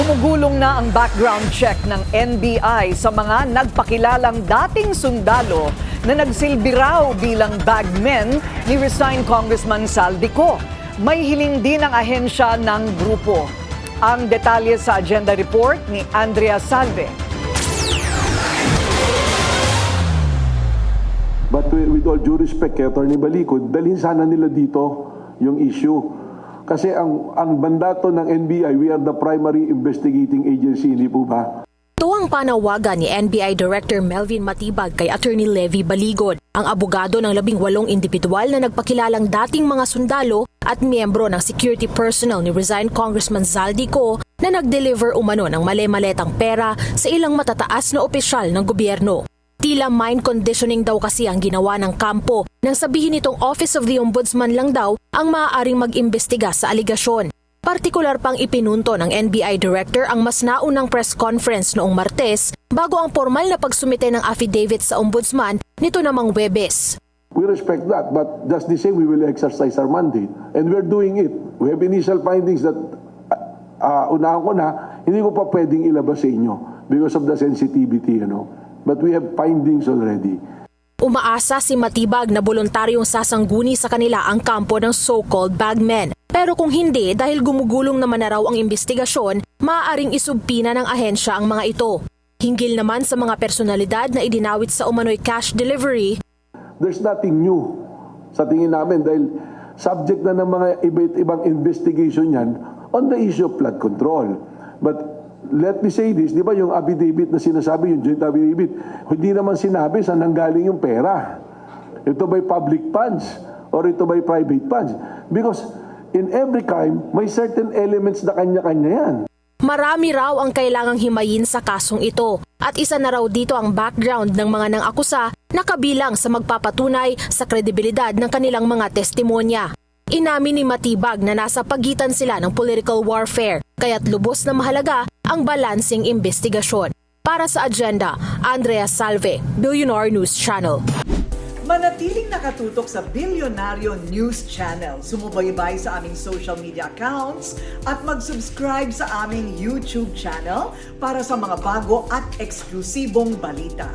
Gumugulong na ang background check ng NBI sa mga nagpakilalang dating sundalo na nagsilbi raw bilang bagmen ni resigned Congressman Saldico. May hiling din ang ahensya ng grupo. Ang detalye sa agenda report ni Andrea Salve. But with all due respect kay Atty. Balicod, dalhin sana nila dito yung issue. Kasi ang mandato ng NBI, we are the primary investigating agency, hindi po ba? Ito ang panawagan ni NBI Director Melvin Matibag kay Attorney Levy Baligod, ang abogado ng 18 individual na nagpakilalang dating mga sundalo at miyembro ng security personnel ni resigned Congressman Saldico na nag-deliver umano ng male-maletang pera sa ilang matataas na opisyal ng gobyerno. Tila mind conditioning daw kasi ang ginawa ng kampo nang sabihin nitong Office of the Ombudsman lang daw ang maaaring mag-imbestiga sa aligasyon. Partikular pang ipinunto ng NBI Director ang mas naunang press conference noong Martes bago ang formal na pagsumite ng affidavit sa Ombudsman nito namang Huwebes. We respect that, but just the same, we will exercise our mandate. And we're doing it. We have initial findings that, unahan ko na, hindi ko pa pwedeng ilabas sa inyo because of the sensitivity, But we have findings already. Umaasa si Matibag na voluntaryong sasangguni sa kanila ang kampo ng so-called bagmen. Pero kung hindi, dahil gumugulong naman na raw ang investigasyon, maaaring isubpina ng ahensya ang mga ito. Hinggil naman sa mga personalidad na idinawit sa umano'y cash delivery. There's nothing new sa tingin namin dahil subject na ng mga ibang investigation yan on the issue of flood control. But let me say this, di ba yung affidavit na sinasabi, yung joint affidavit, hindi naman sinabi saan nanggaling yung pera. Ito ba'y public funds or ito ba'y private funds? Because in every crime, may certain elements na kanya-kanya yan. Marami raw ang kailangang himayin sa kasong ito at isa na raw dito ang background ng mga nang-akusa na kabilang sa magpapatunay sa kredibilidad ng kanilang mga testimonya. Inamin ni Matibag na nasa pagitan sila ng political warfare kaya't lubos na mahalaga ang balansing investigasyon. Para sa agenda, Andrea Salve, Billionaire News Channel. Manatiling nakatutok sa Billionario News Channel. Sumubaybay sa aming social media accounts at mag-subscribe sa aming YouTube channel para sa mga bago at eksklusibong balita.